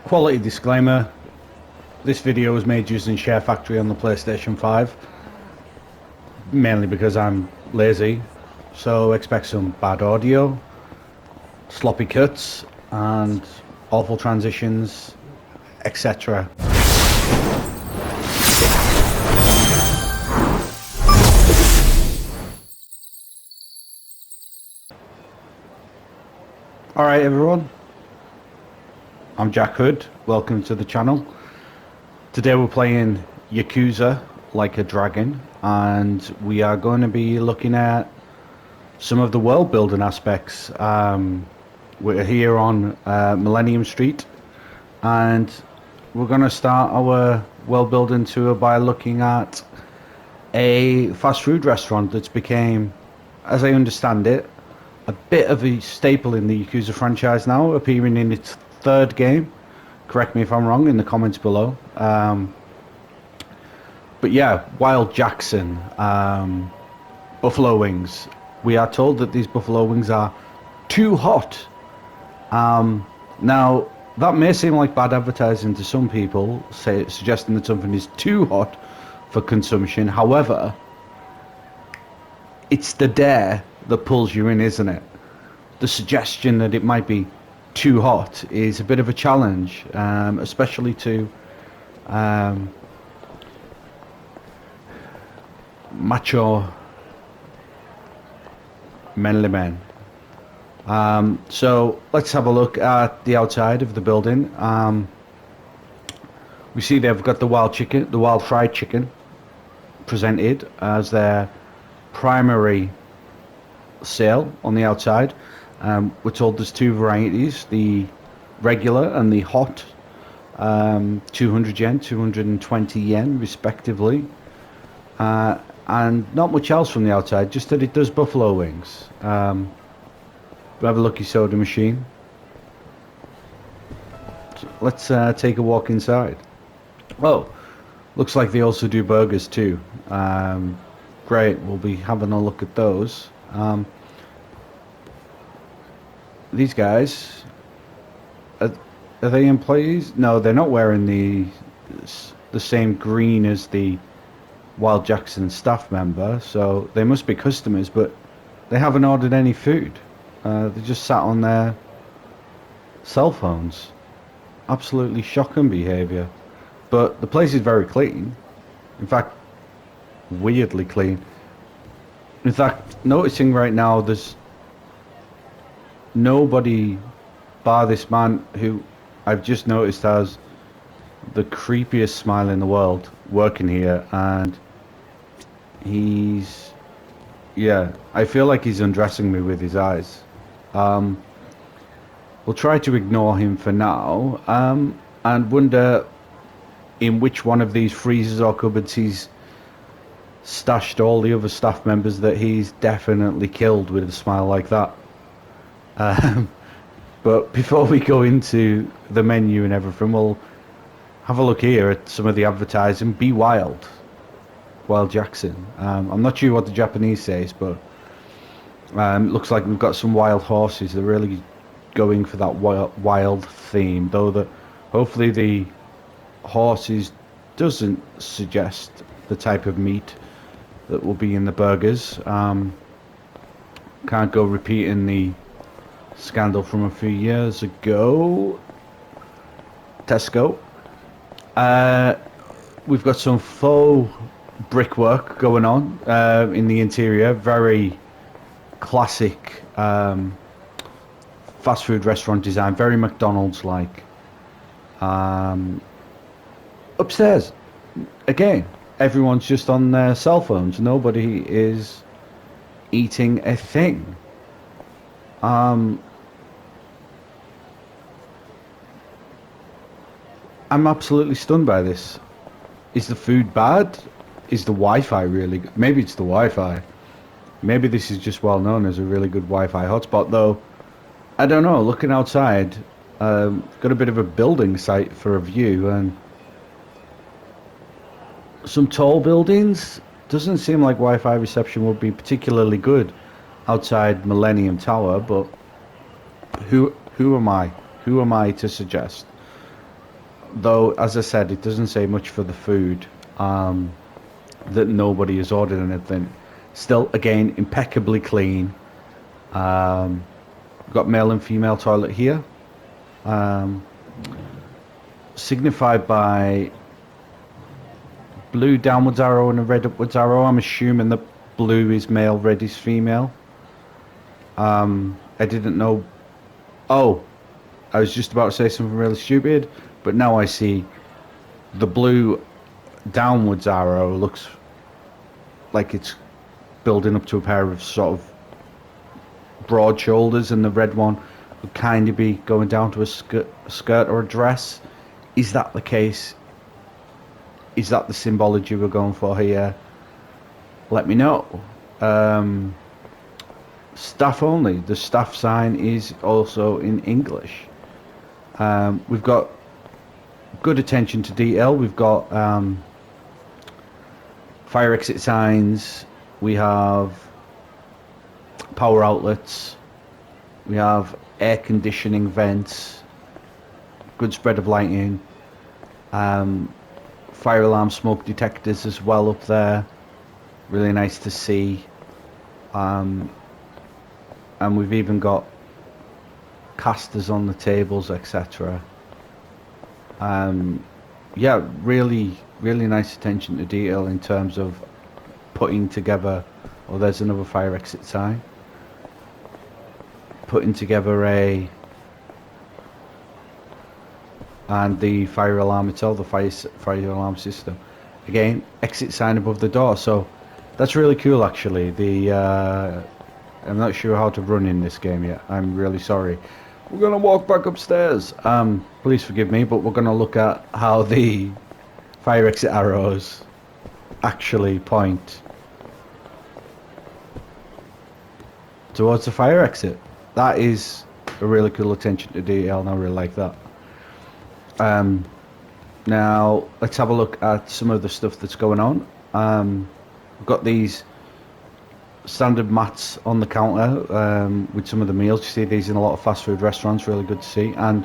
Quality disclaimer, this video was made using Share Factory on the PlayStation 5, mainly because I'm lazy, so expect some bad audio, sloppy cuts, and awful transitions, etc. Alright everyone, I'm Jack Hood, welcome to the channel. Today we're playing Yakuza Like a Dragon, and we are going to be looking at some of the world building aspects. We're here on Millennium Street, and we're going to start our world building tour by looking at a fast food restaurant that's became, as I understand it, a bit of a staple in the Yakuza franchise now, appearing in its third game. Correct me if I'm wrong in the comments below. But yeah, Wild Jackson, buffalo wings. We are told that these buffalo wings are too hot. Now, that may seem like bad advertising to some people, suggesting that something is too hot for consumption. However, it's the dare that pulls you in, isn't it? The suggestion that it might be too hot is a bit of a challenge, especially to macho manly men. So let's have a look at the outside of the building. We see they've got the wild fried chicken presented as their primary sale on the outside. We're told there's two varieties, the regular and the hot, 200 yen, 220 yen respectively, and not much else from the outside, just that it does buffalo wings. We have a lucky soda machine. So let's take a walk inside. Oh, looks like they also do burgers too. Great, we'll be having a look at those. These guys, are they employees? No, they're not wearing the same green as the Wild Jackson staff member, so they must be customers, but they haven't ordered any food. They just sat on their cell phones. Absolutely shocking behaviour. But the place is very clean. In fact, weirdly clean. In fact, noticing right now there's nobody bar this man who I've just noticed has the creepiest smile in the world working here, and yeah, I feel like he's undressing me with his eyes. We'll try to ignore him for now, and wonder in which one of these freezers or cupboards he's stashed all the other staff members that he's definitely killed with a smile like that. But before we go into the menu and everything, we'll have a look here at some of the advertising. Be Wild Jackson. I'm not sure what the Japanese says, but looks like we've got some wild horses. They're really going for that wild theme, though hopefully the horses doesn't suggest the type of meat that will be in the burgers. Can't go repeating the scandal from a few years ago. Tesco. We've got some faux brickwork going on in the interior. Very classic fast food restaurant design, very McDonald's like. Upstairs, again, everyone's just on their cell phones. Nobody is eating a thing. I'm absolutely stunned by this. Is the food bad? Is the Wi-Fi really good? Maybe it's the Wi-Fi. Maybe this is just well known as a really good Wi-Fi hotspot, though. I don't know. Looking outside, got a bit of a building site for a view, and some tall buildings. Doesn't seem like Wi-Fi reception would be particularly good outside Millennium Tower, but who am I? Who am I to suggest? Though, as I said, it doesn't say much for the food. That nobody has ordered anything. Still, again, impeccably clean. We've got male and female toilet here. Signified by blue downwards arrow and a red upwards arrow. I'm assuming that blue is male, red is female. I didn't know. Oh, I was just about to say something really stupid, but now I see the blue downwards arrow looks like it's building up to a pair of sort of broad shoulders, and the red one would kind of be going down to a skirt or a dress. Is that the case? Is that the symbology we're going for here? Let me know. Staff only. The staff sign is also in English. We've got good attention to detail. We've got fire exit signs. We have power outlets. We have air conditioning vents. Good spread of lighting. Fire alarm smoke detectors as well up there. Really nice to see. And we've even got casters on the tables, etc. Yeah, really nice attention to detail in terms of putting together. Oh, there's another fire exit sign. Putting together and the fire alarm itself, the fire alarm system. Again, exit sign above the door. So that's really cool, actually. I'm not sure how to run in this game yet. I'm really sorry. We're gonna walk back upstairs. Please forgive me, but we're gonna look at how the fire exit arrows actually point towards the fire exit. That is a really cool attention to detail, and I really like that. Now let's have a look at some of the stuff that's going on. We've got these standard mats on the counter with some of the meals. You see these in a lot of fast food restaurants. Really good to see. And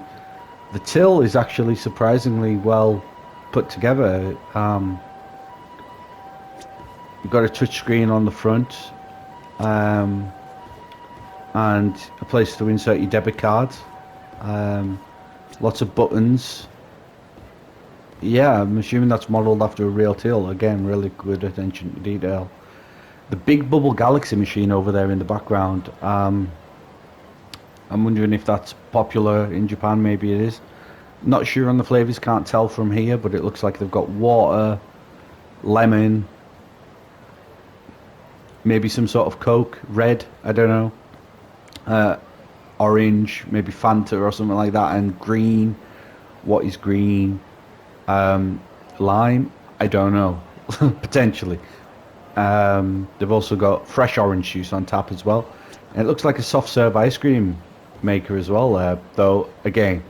the till is actually surprisingly well put together. You've got a touch screen on the front, and a place to insert your debit card. Lots of buttons. Yeah, I'm assuming that's modelled after a real till. Again, really good attention to detail. The big Bubble Galaxy machine over there in the background. I'm wondering if that's popular in Japan. Maybe it is. Not sure on the flavours, can't tell from here, but it looks like they've got water, lemon, maybe some sort of Coke, red, I don't know, orange, maybe Fanta or something like that, and green. What is green? Lime, I don't know. Potentially. They've also got fresh orange juice on tap as well. And it looks like a soft serve ice cream maker as well there, though again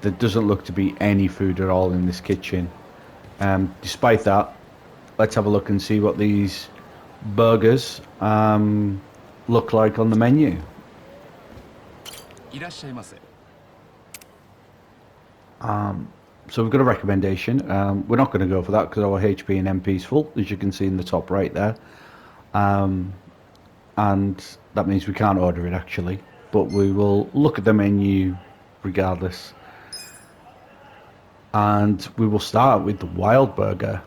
there doesn't look to be any food at all in this kitchen. Despite that, let's have a look and see what these burgers look like on the menu. So we've got a recommendation. We're not going to go for that because our HP and MP is full, as you can see in the top right there. And that means we can't order it actually, but we will look at the menu regardless. And we will start with the Wild Burger.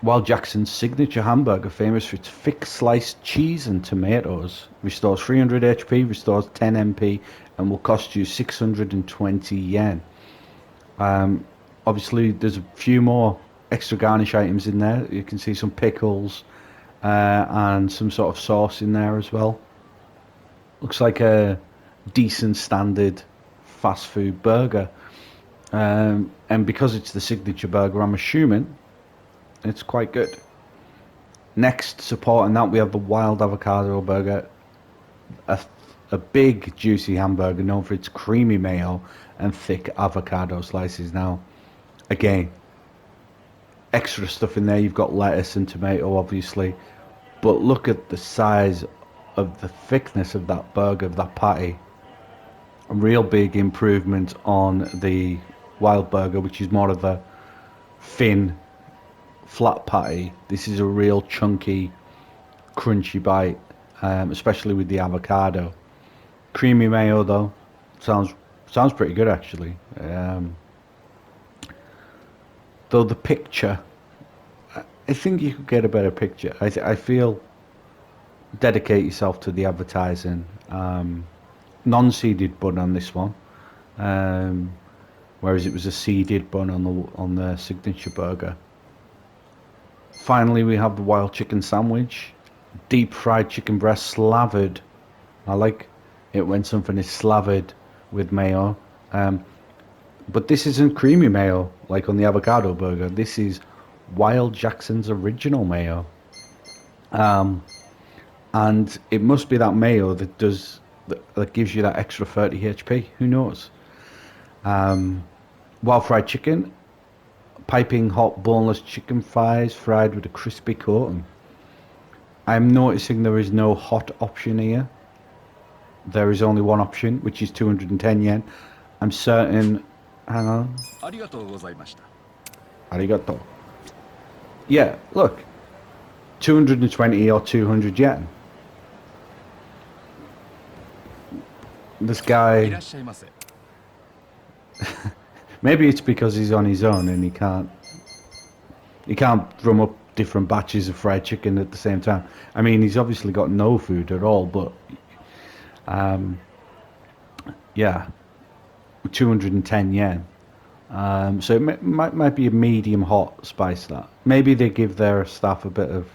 Wild Jackson's signature hamburger, famous for its thick sliced cheese and tomatoes. Restores 300 HP, restores 10 MP, and will cost you 620 yen. Obviously, there's a few more extra garnish items in there. You can see some pickles and some sort of sauce in there as well. Looks like a decent standard fast food burger. And because it's the signature burger, I'm assuming it's quite good. Next, supporting that, we have the Wild Avocado Burger. A big, juicy hamburger known for its creamy mayo and thick avocado slices. Now, again, extra stuff in there. You've got lettuce and tomato, obviously. But look at the size of the thickness of that burger, of that patty. A real big improvement on the Wild Burger, which is more of a thin, flat patty. This is a real chunky, crunchy bite, especially with the avocado. Creamy mayo though, sounds pretty good actually. Though the picture, I think you could get a better picture. I feel dedicate yourself to the advertising. Non-seeded bun on this one, whereas it was a seeded bun on the signature burger. Finally, we have the wild chicken sandwich, deep fried chicken breast slathered. I like it when something is slathered with mayo. But this isn't creamy mayo like on the avocado burger. This is Wild Jackson's original mayo. And it must be that mayo that gives you that extra 30 HP. Who knows? Wild fried chicken, piping hot boneless chicken thighs fried with a crispy coating. I'm noticing there is no hot option here. There is only one option, which is 210 yen. I'm certain. Hang on. Arigato. Yeah, look. 220 or 200 yen. This guy. Maybe it's because he's on his own and he can't drum up different batches of fried chicken at the same time. I mean, he's obviously got no food at all, but yeah, 210 yen. So it might be a medium hot spice. That maybe they give their staff a bit of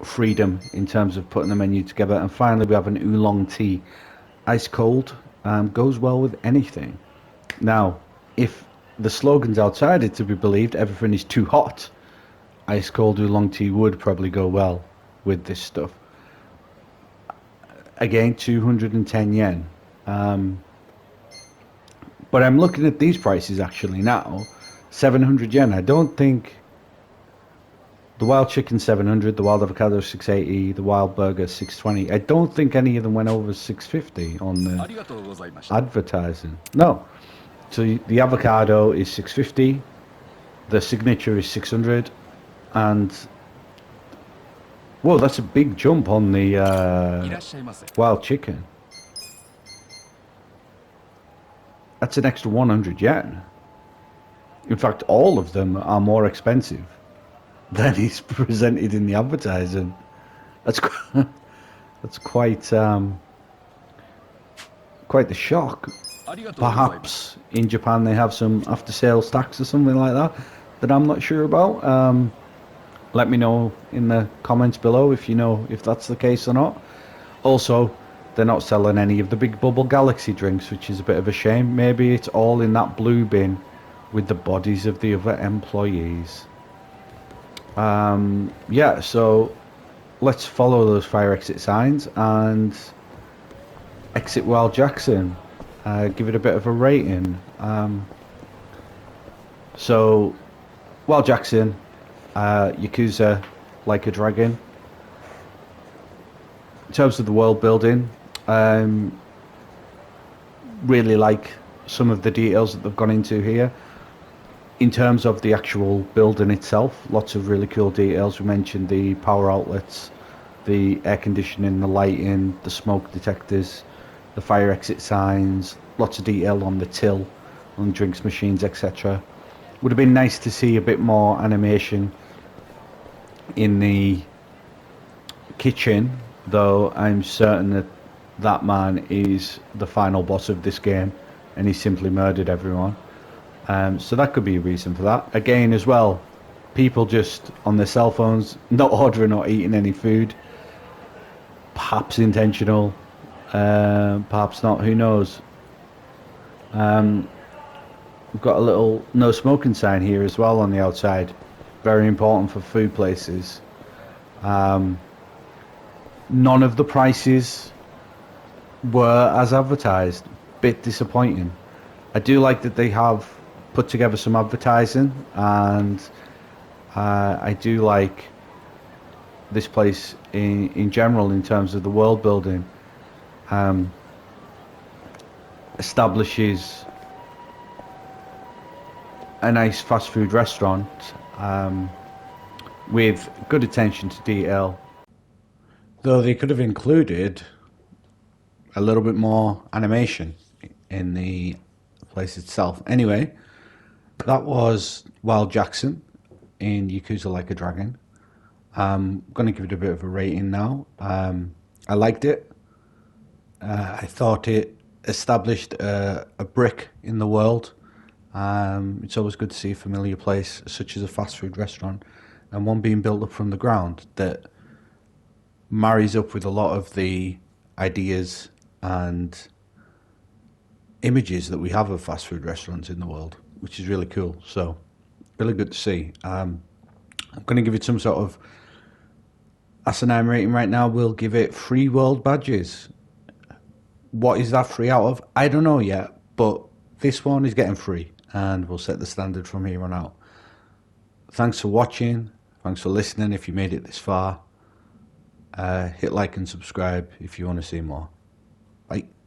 freedom in terms of putting the menu together. And finally, we have an oolong tea, ice cold. Goes well with anything. Now, if the slogan's outside it to be believed, everything is too hot, ice cold oolong tea would probably go well with this stuff. Again, 210 yen. But I'm looking at these prices actually now, 700 yen. I don't think the wild chicken 700, the wild avocado 680, the wild burger 620. I don't think any of them went over 650 on the advertising. No. So the avocado is 650, the signature is 600, and whoa, that's a big jump on the wild chicken. That's an extra 100 yen. In fact, all of them are more expensive than is presented in the advertising. That's quite the shock. Perhaps in Japan they have some after-sales tax or something like that I'm not sure about. Let me know in the comments below if you know if that's the case or not. Also, they're not selling any of the Big Bubble Galaxy drinks, which is a bit of a shame. Maybe it's all in that blue bin with the bodies of the other employees. Yeah, so let's follow those fire exit signs and exit Wild Jackson. Give it a bit of a rating. So Wild Jackson, Yakuza Like a Dragon. In terms of the world building, really like some of the details that they've gone into here. In terms of the actual building itself, lots of really cool details. We mentioned the power outlets, the air conditioning, the lighting, the smoke detectors, the fire exit signs, lots of detail on the till, on drinks machines, etc. Would have been nice to see a bit more animation in the kitchen, though I'm certain that that man is the final boss of this game and he simply murdered everyone. So that could be a reason for that. Again, as well, people just on their cell phones, not ordering or eating any food. Perhaps intentional, perhaps not, who knows. We've got a little no smoking sign here as well on the outside. Very important for food places. None of the prices were as advertised. Bit disappointing. I do like that they have put together some advertising, and I do like this place in general in terms of the world building. Establishes a nice fast food restaurant with good attention to detail. Though they could have included a little bit more animation in the place itself. Anyway, that was Wild Jackson in Yakuza Like a Dragon. I'm going to give it a bit of a rating now. I liked it. I thought it established a brick in the world. It's always good to see a familiar place such as a fast food restaurant and one being built up from the ground that marries up with a lot of the ideas and images that we have of fast food restaurants in the world, which is really cool. So, really good to see. I'm going to give it some sort of asinine rating right now. We'll give it 3 world badges. What is that 3 out of? I don't know yet, but this one is getting 3, and we'll set the standard from here on out. Thanks for watching. Thanks for listening if you made it this far. Hit like and subscribe if you want to see more. Bye.